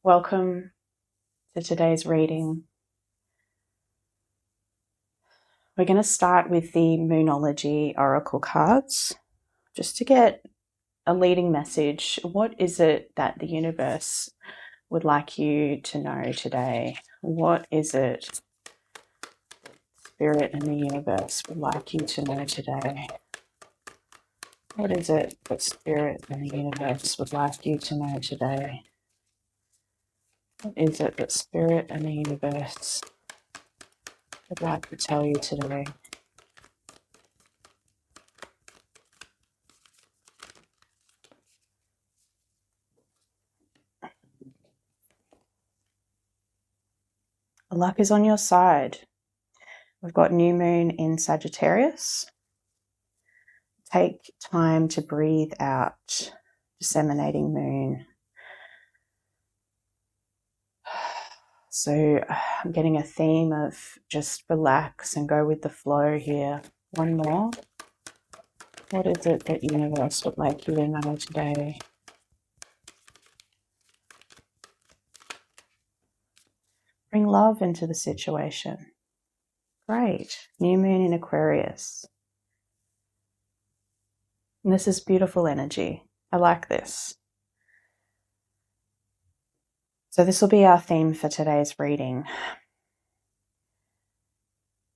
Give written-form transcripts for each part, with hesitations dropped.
Welcome to today's reading. We're going to start with the Moonology Oracle cards, just to get a leading message. What is it that the universe would like you to know today? What is it Spirit and the universe would like you to know today? What is it that Spirit and the universe would like you to know today? What is it that Spirit and the universe would like to tell you today? Luck is on your side. We've got new moon in Sagittarius. Take time to breathe out. Disseminating moon. So I'm getting a theme of just relax and go with the flow here. One more. What is it that universe would like you to know today? Bring love into the situation. Great. New moon in Aquarius. And this is beautiful energy. I like this. So this will be our theme for today's reading.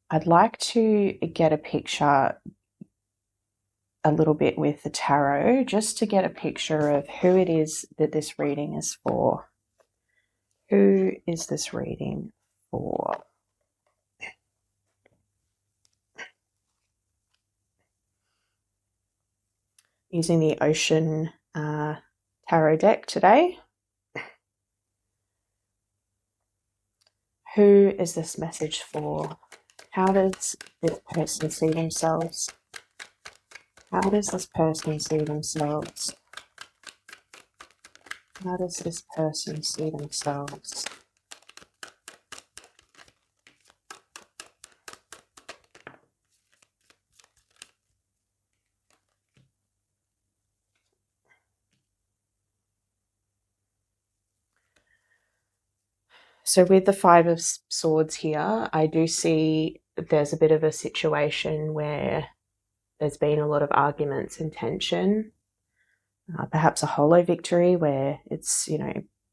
I'd like to get a picture a little bit with the tarot, just to get a picture of who it is that this reading is for. Who is this reading for? Using the Ocean Tarot deck today. Who is this message for? How does this person see themselves? How does this person see themselves? How does this person see themselves? So with the Five of Swords here, I do see there's a bit of a situation where there's been a lot of arguments and tension, perhaps a holo victory where it's,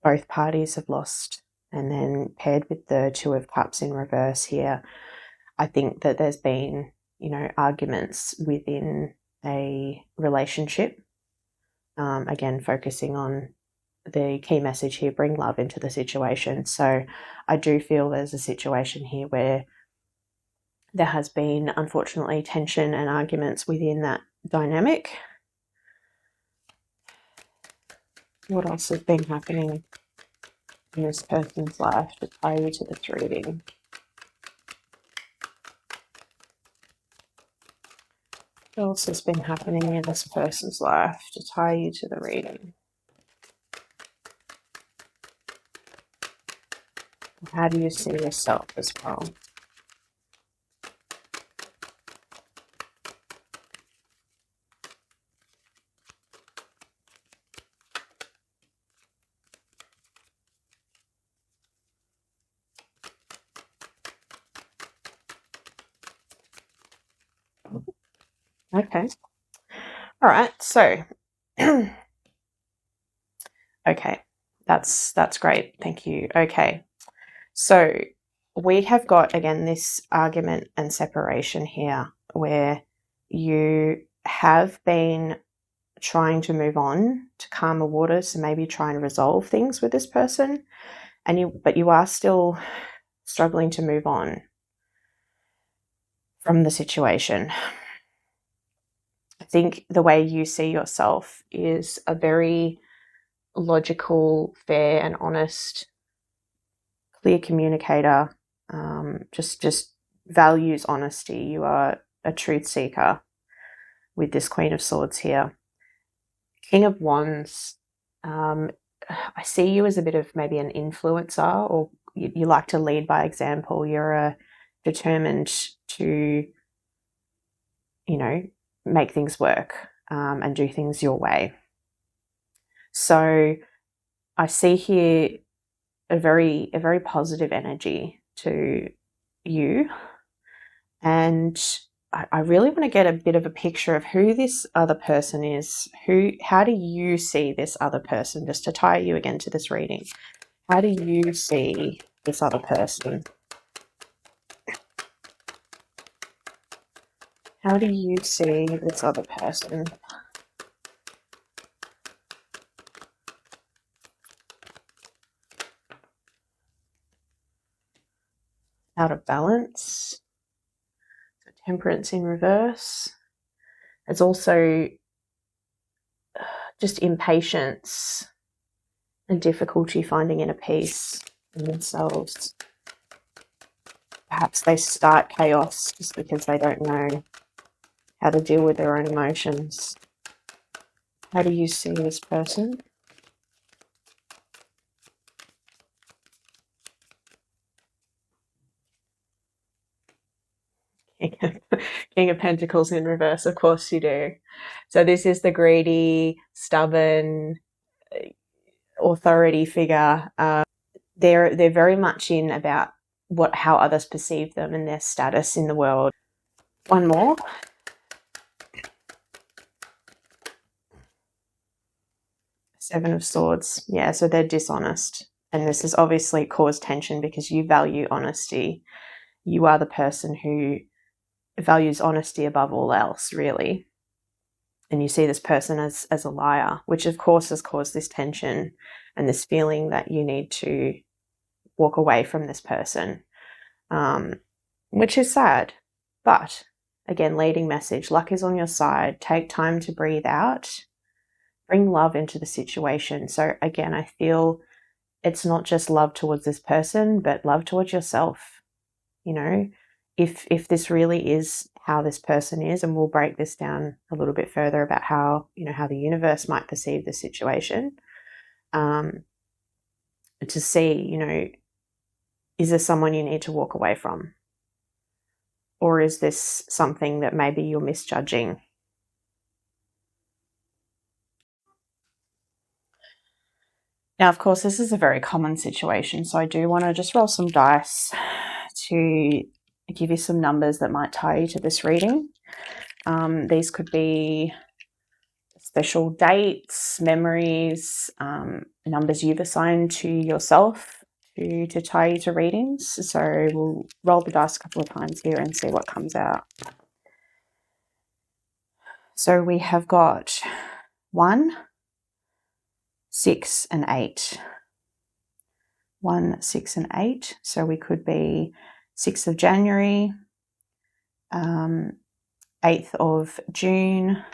both parties have lost. And then paired with the Two of Cups in reverse here, I think that there's been, arguments within a relationship. Again, focusing on the key message here, bring love into the situation. So I do feel there's a situation here where there has been, unfortunately, tension and arguments within that dynamic. What else has been happening in this person's life to tie you to this reading? What else has been happening in this person's life to tie you to the reading? How do you see yourself as well? Okay. All right. So, okay, that's great. Thank you. Okay. So we have got, again, this argument and separation here where you have been trying to move on to calm the waters, so maybe try and resolve things with this person, but you are still struggling to move on from the situation. I think the way you see yourself is a very logical, fair and honest, clear communicator, just values honesty. You are a truth seeker with this Queen of Swords here. King of Wands, I see you as a bit of maybe an influencer, or you like to lead by example. You're determined to, make things work and do things your way. So I see here a very positive energy to you. And I really want to get a bit of a picture of who this other person is. How do you see this other person? Just to tie you again to this reading. How do you see this other person? How do you see this other person? Out of balance. So Temperance in reverse. There's also just impatience and difficulty finding inner peace in themselves. Perhaps they start chaos just because they don't know how to deal with their own emotions. How do you see this person? King of Pentacles in reverse, of course you do. So this is the greedy, stubborn, authority figure. They're very much in about how others perceive them and their status in the world. One more. Seven of Swords. Yeah, so they're dishonest. And this has obviously caused tension because you value honesty. You are the person who values honesty above all else, really. And you see this person as a liar, which of course has caused this tension and this feeling that you need to walk away from this person, which is sad. But again, leading message, luck is on your side. Take time to breathe out. Bring love into the situation. So again, I feel it's not just love towards this person, but love towards yourself. You know, if this really is how this person is, and we'll break this down a little bit further about how the universe might perceive the situation, to see, is this someone you need to walk away from? Or is this something that maybe you're misjudging? Now, of course, this is a very common situation, so I do want to just roll some dice to give you some numbers that might tie you to this reading. These could be special dates, memories, numbers you've assigned to yourself to tie you to readings. So we'll roll the dice a couple of times here and see what comes out. So we have got 1, 6 and 8. 1, 6 and 8. So we could be 6th of January, 8th of June,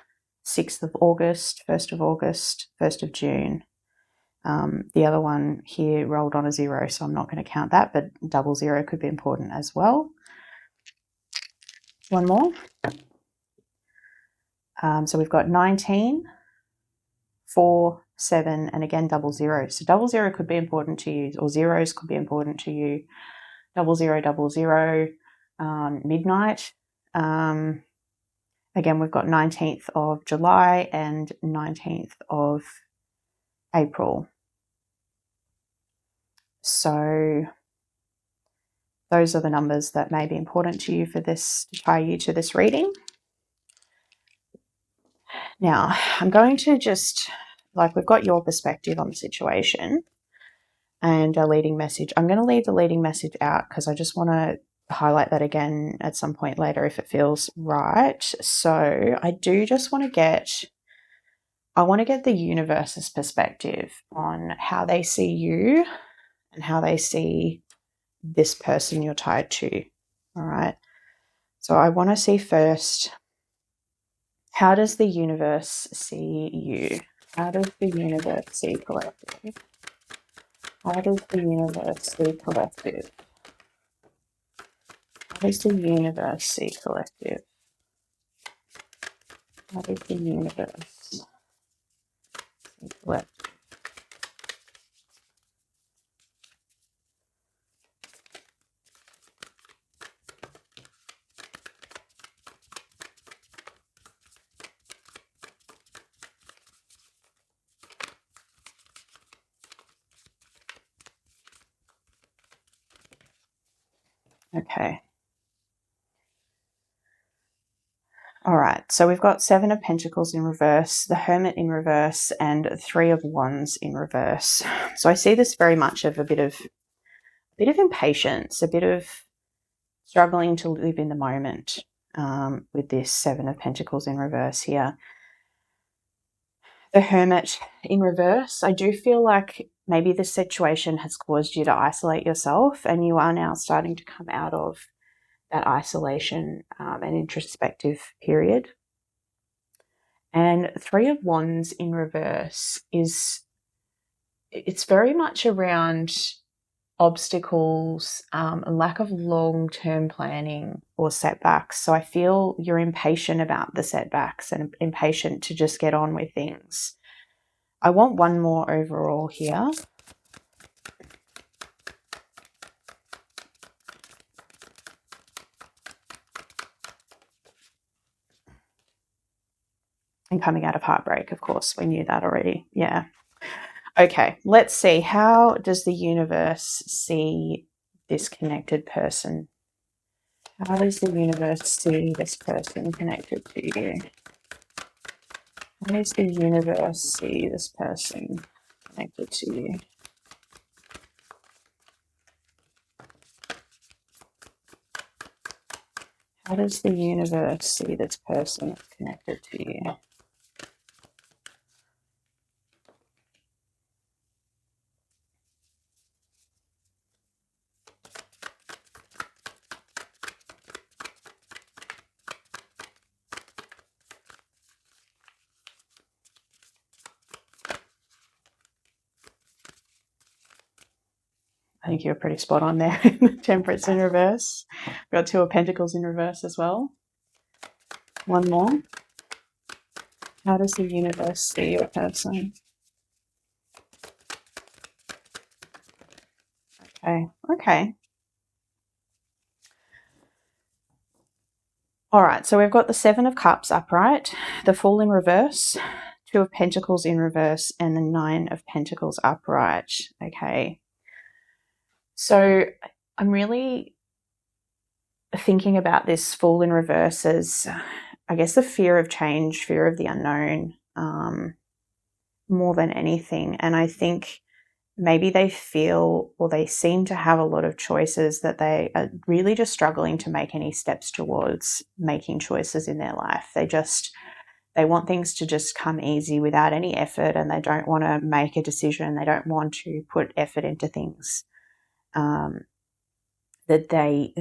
6th of August, 1st of August, 1st of June. The other one here rolled on a 0, so I'm not going to count that, but 00 could be important as well. One more. So we've got 19, 4, 7, and again 00. So 00 could be important to you, or zeros could be important to you. 0000, midnight. Again, we've got 19th of July and 19th of April. So those are the numbers that may be important to you for this, to tie you to this reading. Now, I'm going to just, we've got your perspective on the situation and a leading message. I'm going to leave the leading message out because I just want to highlight that again at some point later if it feels right. So I do just want to get the universe's perspective on how they see you and how they see this person you're tied to. All right. So I want to see first, how does the universe see you? How does the universe see collective? How does the universe see collective? How does the universe see collective? How does the universe see collective? Okay. All right, so we've got Seven of Pentacles in reverse, the Hermit in reverse, and Three of Wands in reverse. So I see this very much of a bit of impatience, a bit of struggling to live in the moment with this Seven of Pentacles in reverse here. The Hermit in reverse, I do feel like maybe this situation has caused you to isolate yourself, and you are now starting to come out of that isolation and introspective period. And Three of Wands in reverse it's very much around obstacles, a lack of long-term planning or setbacks. So I feel you're impatient about the setbacks and impatient to just get on with things. I want one more overall here. And coming out of heartbreak, of course, we knew that already. Yeah. Okay, let's see. How does the universe see this connected person? How does the universe see this person connected to you? How does the universe see this person connected to you? How does the universe see this person connected to you? I think you're pretty spot on there. Temperance in reverse. We've got Two of Pentacles in reverse as well. One more. How does the universe see your person? Okay. All right, so we've got the Seven of Cups upright, the Fool in reverse, Two of Pentacles in reverse, and the Nine of Pentacles upright. Okay. So I'm really thinking about this Fool in reverse as, I guess, the fear of change, fear of the unknown, more than anything. And I think maybe they feel, or they seem to have a lot of choices that they are really just struggling to make any steps towards making choices in their life. They want things to just come easy without any effort, and they don't want to make a decision. They don't want to put effort into things that they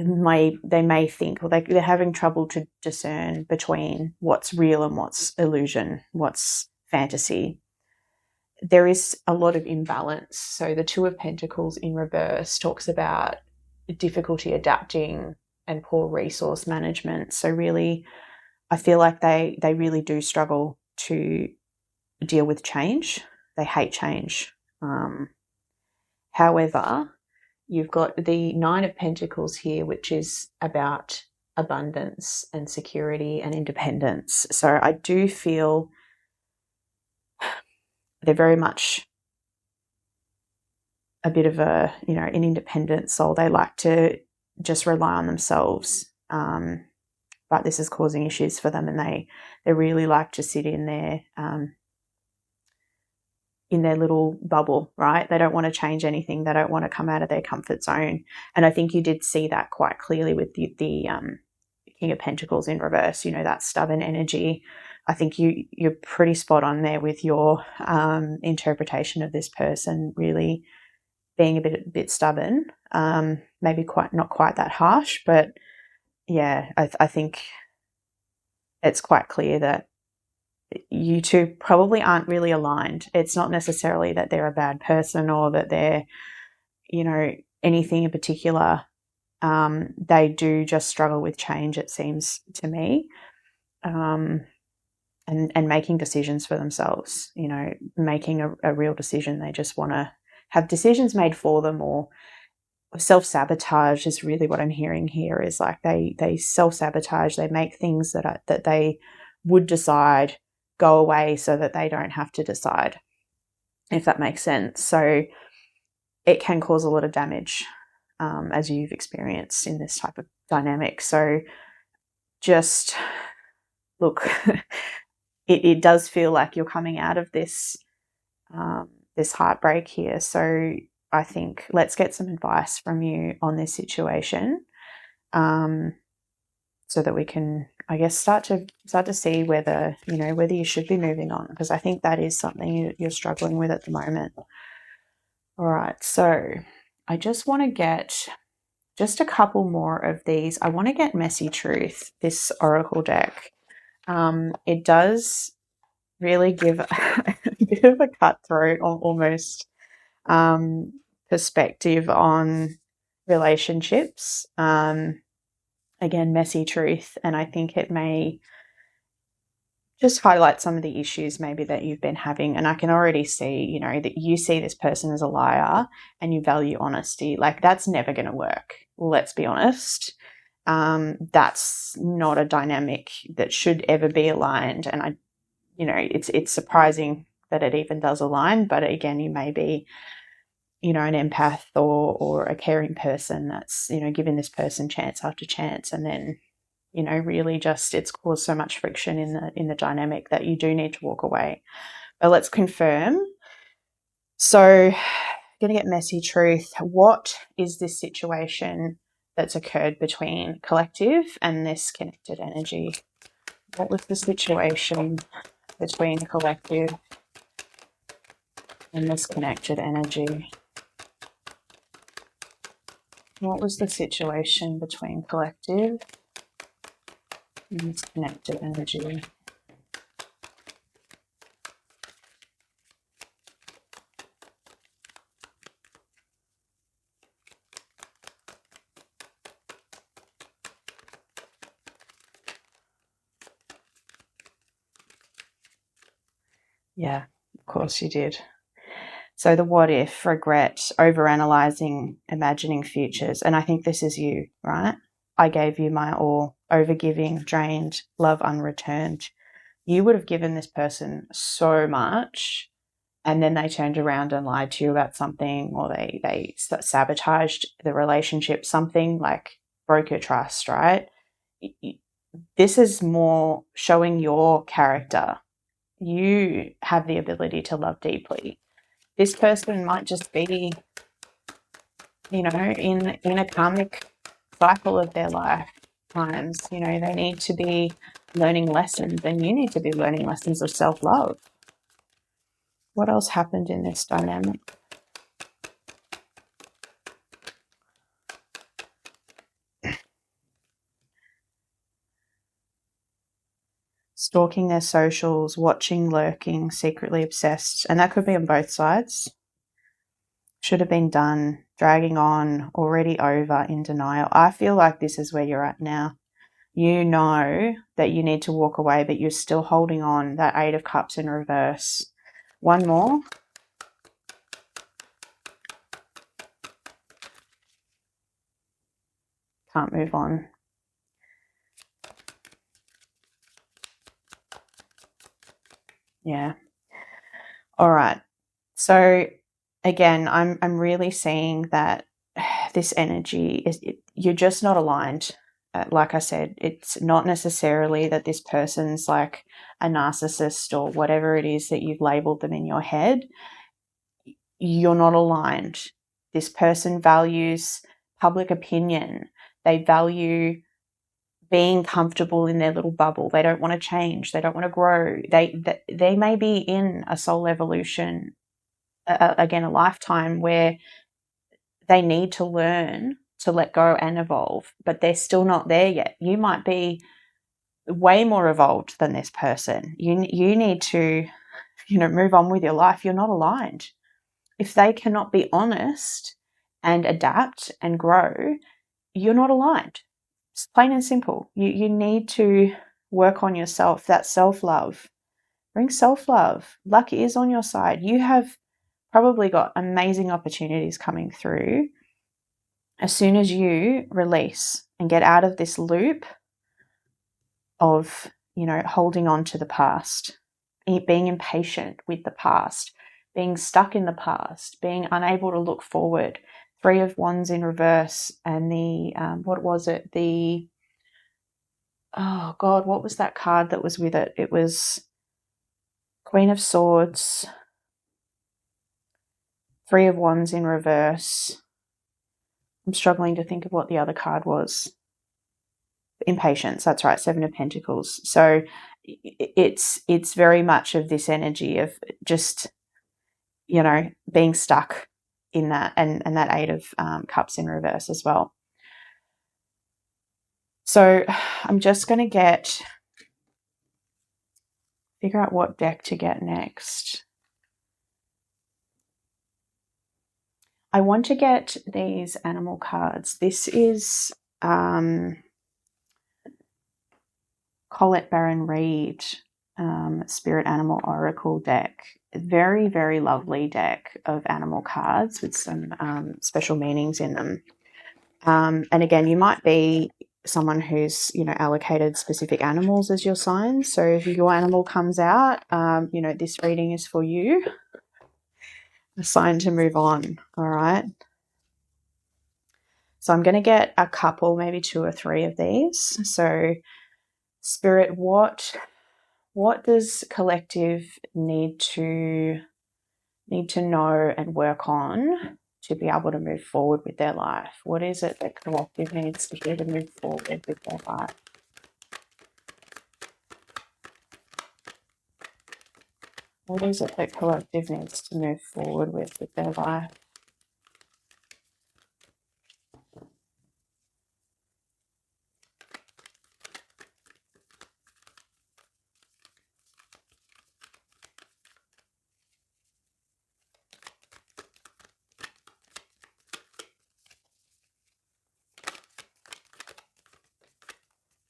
may think, or they're having trouble to discern between what's real and what's illusion, what's fantasy. There is a lot of imbalance. So the Two of Pentacles in reverse talks about difficulty adapting and poor resource management. So really, I feel like they really do struggle to deal with change. They hate change. However, you've got the Nine of Pentacles here, which is about abundance and security and independence. So I do feel they're very much a bit of an independent soul. They like to just rely on themselves. But this is causing issues for them, and they really like to sit in their little bubble, right? They don't want to change anything. They don't want to come out of their comfort zone. And I think you did see that quite clearly with the King of Pentacles in reverse, that stubborn energy. I think you're pretty spot on there with your interpretation of this person really being a bit stubborn, maybe not quite that harsh, but yeah, I think it's quite clear that you two probably aren't really aligned. It's not necessarily that they're a bad person or that they're, anything in particular. They do just struggle with change, it seems to me, and making decisions for themselves, making a real decision. They just want to have decisions made for them, or self-sabotage is really what I'm hearing here. Is like they self-sabotage. They make things that they would decide go away so that they don't have to decide, if that makes sense. So it can cause a lot of damage as you've experienced in this type of dynamic. So just look, it does feel like you're coming out of this this heartbreak here. So I think let's get some advice from you on this situation, so that we can, I guess, start to see whether you should be moving on, because I think that is something you're struggling with at the moment. All right, so I just want to get just a couple more of these. I want to get Messy Truth, this Oracle deck. It does really give a bit of a cutthroat, almost, perspective on relationships. Again, Messy Truth, and I think it may just highlight some of the issues maybe that you've been having. And I can already see, that you see this person as a liar and you value honesty. Like, that's never going to work. Let's be honest. That's not a dynamic that should ever be aligned. And it's surprising that it even does align. But again, you may be, an empath or a caring person that's, giving this person chance after chance, and then, really just it's caused so much friction in the dynamic that you do need to walk away. But let's confirm. So, going to get Messy Truth. What is this situation that's occurred between collective and this connected energy? What was the situation between collective and this connected energy? What was the situation between collective and this connected energy? Yeah, of course you did. So the what if, regret, overanalyzing, imagining futures. And I think this is you, right? I gave you my all, overgiving, drained, love unreturned. You would have given this person so much, and then they turned around and lied to you about something, or they sabotaged the relationship, something like broke your trust, right? This is more showing your character. You have the ability to love deeply. This person might just be, in a karmic cycle of their lifetimes. They need to be learning lessons, and you need to be learning lessons of self-love. What else happened in this dynamic? Stalking their socials, watching, lurking, secretly obsessed. And that could be on both sides. Should have been done, dragging on, already over, in denial. I feel like this is where you're at now. You know that you need to walk away, but you're still holding on. That 8 of Cups in reverse. One more. Can't move on. Yeah. All right. So again, I'm really seeing that this energy you're just not aligned. Like I said, it's not necessarily that this person's like a narcissist or whatever it is that you've labeled them in your head. You're not aligned. This person values public opinion. They value being comfortable in their little bubble. They don't want to change. They don't want to grow. They may be in a soul evolution, again, a lifetime where they need to learn to let go and evolve, but they're still not there yet. You might be way more evolved than this person. You need to, move on with your life. You're not aligned. If they cannot be honest and adapt and grow, you're not aligned. It's plain and simple. You need to work on yourself, that self-love. Bring self-love. Luck is on your side. You have probably got amazing opportunities coming through as soon as you release and get out of this loop of, holding on to the past, being impatient with the past, being stuck in the past, being unable to look forward. Three of Wands in reverse, and the, what was it? Oh God, what was that card that was with it? It was Queen of Swords, Three of Wands in reverse. I'm struggling to think of what the other card was. Impatience, that's right, Seven of Pentacles. So it's very much of this energy of just, being stuck in that, and that Eight of Cups in reverse as well. So I'm just going to figure out what deck to get next. I want to get these animal cards. This is Colette Baron-Reid Spirit Animal Oracle deck. Very, very lovely deck of animal cards with some special meanings in them. And again, you might be someone who's, allocated specific animals as your sign. So if your animal comes out, this reading is for you. A sign to move on, all right? So I'm going to get a couple, maybe 2 or 3 of these. So Spirit, what does collective need to know and work on to be able to move forward with their life? What is it that collective needs to do to move forward with their life? What is it that collective needs to move forward with their life?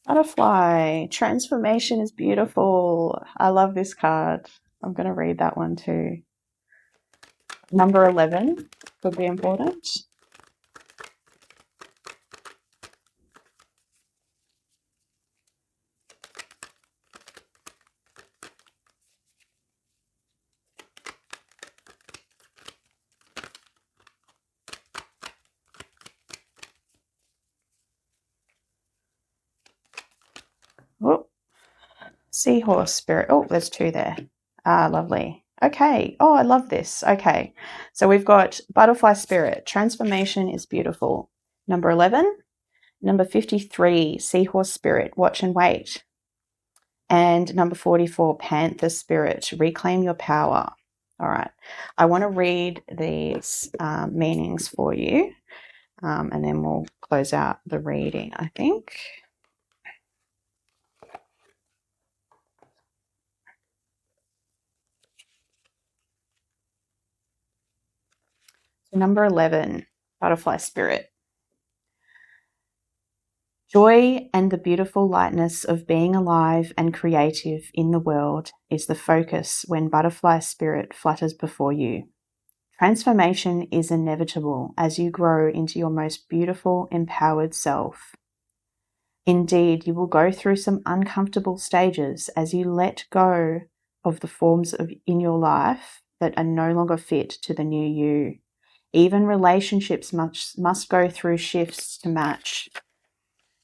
Butterfly, transformation is beautiful. I love this card. I'm going to read that one too. Number 11 could be important. Oh, Seahorse Spirit. Oh, there's 2 there. Ah, lovely. Okay. Oh, I love this. Okay. So we've got Butterfly Spirit. Transformation is beautiful. Number 11. Number 53, Seahorse Spirit. Watch and wait. And number 44, Panther Spirit. Reclaim your power. All right. I want to read these meanings for you, and then we'll close out the reading, I think. Number 11, Butterfly Spirit. Joy and the beautiful lightness of being alive and creative in the world is the focus when Butterfly Spirit flutters before you. Transformation is inevitable as you grow into your most beautiful, empowered self. Indeed, you will go through some uncomfortable stages as you let go of the forms in your life that are no longer fit to the new you. Even relationships must go through shifts to match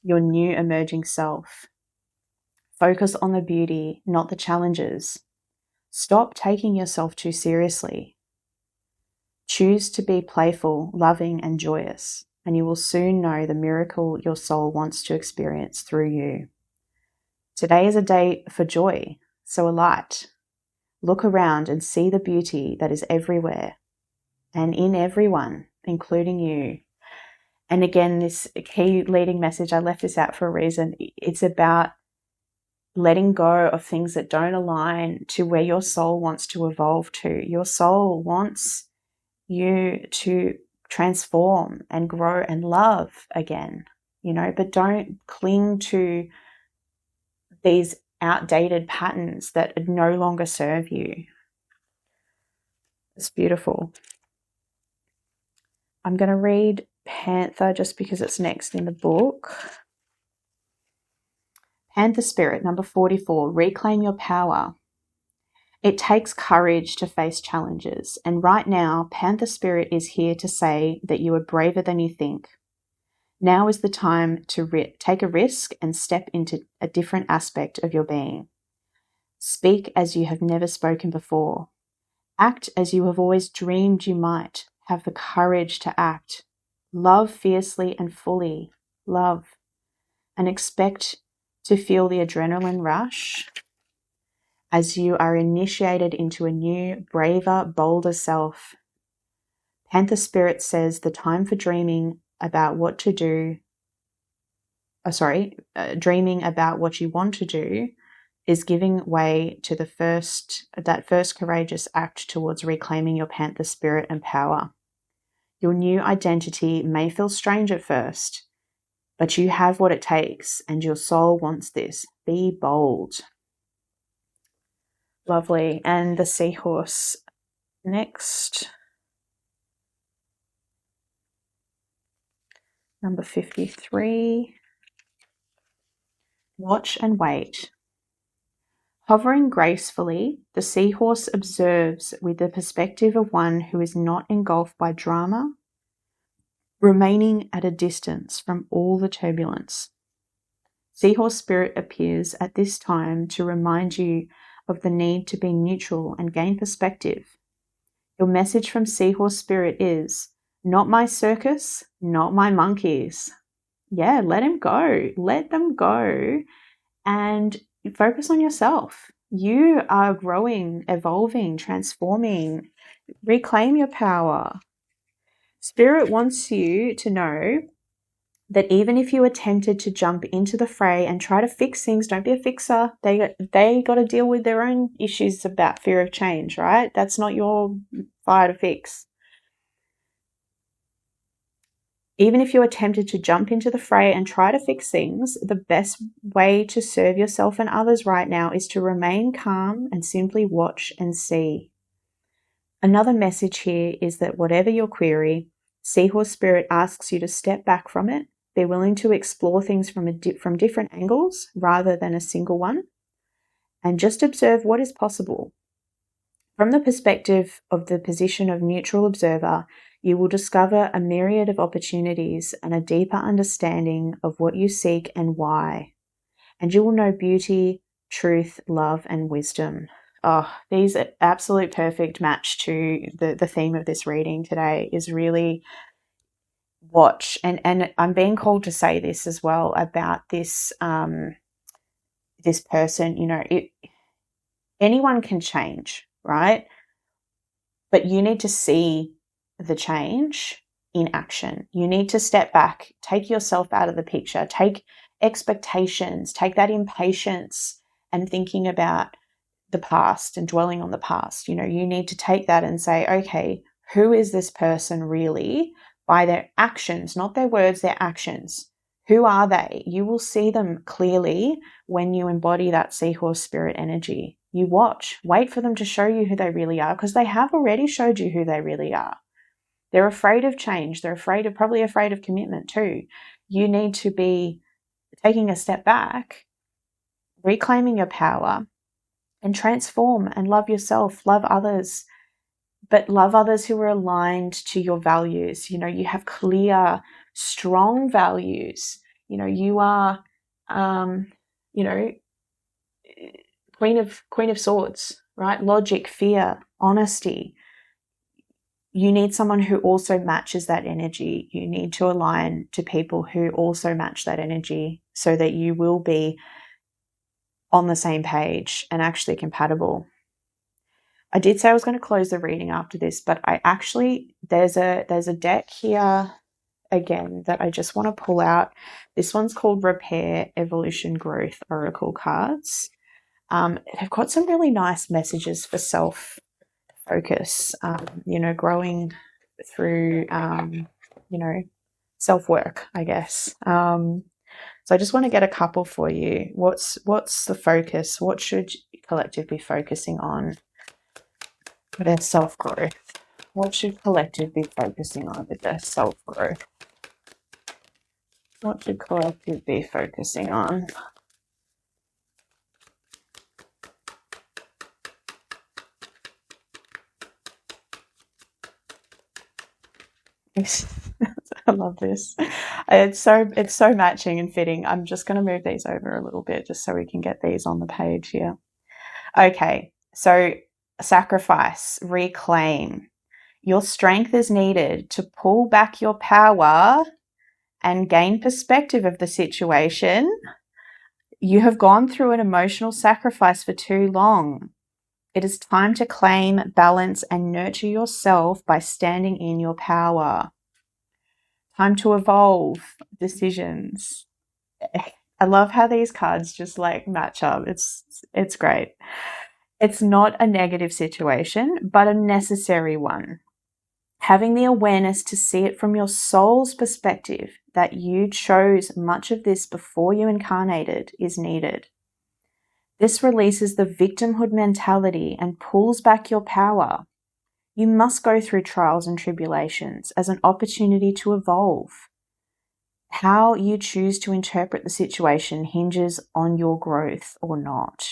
your new emerging self. Focus on the beauty, not the challenges. Stop taking yourself too seriously. Choose to be playful, loving, and joyous, and you will soon know the miracle your soul wants to experience through you. Today is a day for joy, so alight. Look around and see the beauty that is everywhere and in everyone, including you. And again, this key leading message, I left this out for a reason. It's about letting go of things that don't align to where your soul wants to evolve to. Your soul wants you to transform and grow and love again, but don't cling to these outdated patterns that no longer serve you. It's beautiful. I'm going to read Panther just because it's next in the book. Panther Spirit, number 44, reclaim your power. It takes courage to face challenges, and right now, Panther Spirit is here to say that you are braver than you think. Now is the time to take a risk and step into a different aspect of your being. Speak as you have never spoken before. Act as you have always dreamed you might. Have the courage to act. Love fiercely and fully. Love. And expect to feel the adrenaline rush as you are initiated into a new, braver, bolder self. Panther Spirit says the time for dreaming about what to do, dreaming about what you want to do is giving way to that first courageous act towards reclaiming your Panther Spirit and power. Your new identity may feel strange at first, but you have what it takes, and your soul wants this. Be bold. Lovely. And the seahorse next. Number 53. Watch and wait. Hovering gracefully, the seahorse observes with the perspective of one who is not engulfed by drama, remaining at a distance from all the turbulence. Seahorse Spirit appears at this time to remind you of the need to be neutral and gain perspective. Your message from Seahorse Spirit is, not my circus, not my monkeys. Yeah, let him go. Let them go and focus on yourself. You are growing, evolving, transforming. Reclaim your power. Spirit wants you to know that even if you are tempted to jump into the fray and try to fix things, don't be a fixer. They got to deal with their own issues about fear of change, right? That's not your fire to fix. Even if you are tempted to jump into the fray and try to fix things, the best way to serve yourself and others right now is to remain calm and simply watch and see. Another message here is that whatever your query, Seahorse Spirit asks you to step back from it, be willing to explore things from different angles rather than a single one, and just observe what is possible. From the perspective of the position of neutral observer, you will discover a myriad of opportunities and a deeper understanding of what you seek and why. And you will know beauty, truth, love, and wisdom. Oh, these are absolute perfect match to the theme of this reading today is really watch. And I'm being called to say this as well about this, this person, anyone can change, right? But you need to see the change in action. You need to step back, take yourself out of the picture, take expectations, take that impatience and thinking about the past and dwelling on the past. You need to take that and say, okay, who is this person really by their actions, not their words, their actions? Who are they? You will see them clearly when you embody that Seahorse Spirit energy. You watch, wait for them to show you who they really are because they have already showed you who they really are. They're afraid of change. They're probably afraid of commitment too. You need to be taking a step back, reclaiming your power and transform and love yourself, love others, but love others who are aligned to your values. You have clear, strong values. You are, Queen of Swords, right? Logic, fear, honesty. You need someone who also matches that energy. You need to align to people who also match that energy so that you will be on the same page and actually compatible. I did say I was going to close the reading after this, but there's a deck here again that I just want to pull out. This one's called Repair, Evolution, Growth Oracle cards. They've got some really nice messages for self-focus, growing through, self-work, I guess. So I just want to get a couple for you. What's the focus? What should collective be focusing on with their self-growth? What should collective be focusing on with their self-growth? What should collective be focusing on? I love this. It's so matching and fitting. I'm just going to move these over a little bit just so we can get these on the page here. Okay, so sacrifice, reclaim. Your strength is needed to pull back your power and gain perspective of the situation. You have gone through an emotional sacrifice for too long. It is time to claim, balance, and nurture yourself by standing in your power. Time to evolve decisions. I love how these cards just like match up. It's great. It's not a negative situation, but a necessary one. Having the awareness to see it from your soul's perspective, that you chose much of this before you incarnated, is needed. This releases the victimhood mentality and pulls back your power. You must go through trials and tribulations as an opportunity to evolve. How you choose to interpret the situation hinges on your growth or not.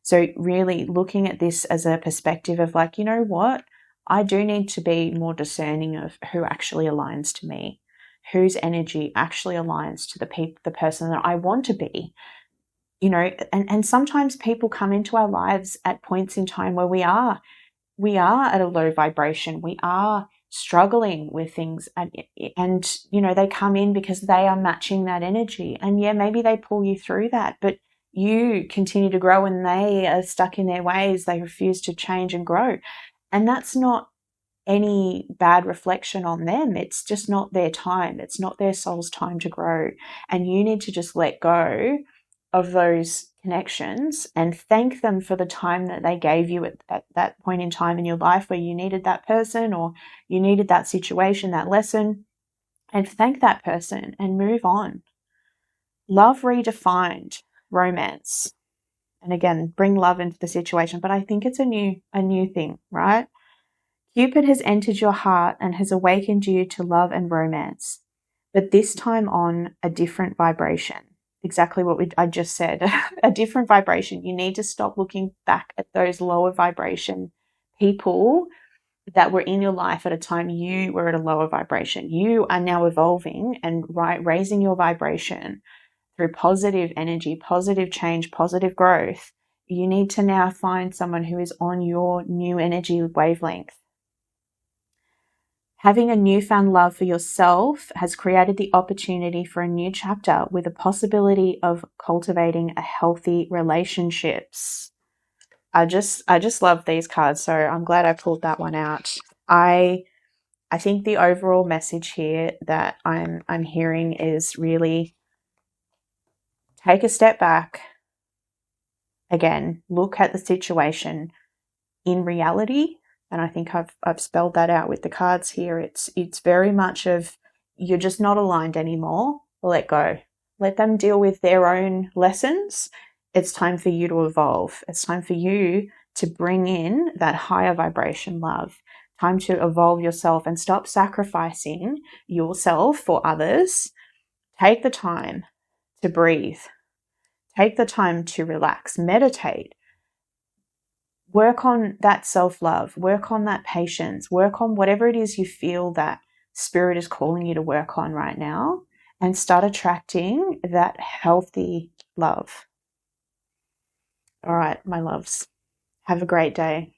So really looking at this as a perspective of like, you know what? I do need to be more discerning of who actually aligns to me, whose energy actually aligns to the person that I want to be. You know, and sometimes people come into our lives at points in time where we are at a low vibration. We are struggling with things and you know, they come in because they are matching that energy. And yeah, maybe they pull you through that, but you continue to grow and they are stuck in their ways. They refuse to change and grow. And that's not any bad reflection on them. It's just not their time. It's not their soul's time to grow. And you need to just let go of those connections and thank them for the time that they gave you at that point in time in your life where you needed that person or you needed that situation, that lesson, and thank that person and move on. Love redefined, romance. And again, bring love into the situation, but I think it's a new thing, right? Cupid has entered your heart and has awakened you to love and romance, but this time on a different vibration. Exactly what I just said, a different vibration. You need to stop looking back at those lower vibration people that were in your life at a time you were at a lower vibration. You are now evolving and raising your vibration through positive energy, positive change, positive growth. You need to now find someone who is on your new energy wavelength. Having a newfound love for yourself has created the opportunity for a new chapter with a possibility of cultivating a healthy relationships. I just love these cards, so I'm glad I pulled that one out. I think the overall message here that I'm hearing is really take a step back. Again, look at the situation in reality. And I think I've spelled that out with the cards here. It's very much of you're just not aligned anymore. Let go. Let them deal with their own lessons. It's time for you to evolve. It's time for you to bring in that higher vibration love. Time to evolve yourself and stop sacrificing yourself for others. Take the time to breathe. Take the time to relax, meditate. Work on that self-love, work on that patience, work on whatever it is you feel that spirit is calling you to work on right now, and start attracting that healthy love. All right, my loves, have a great day.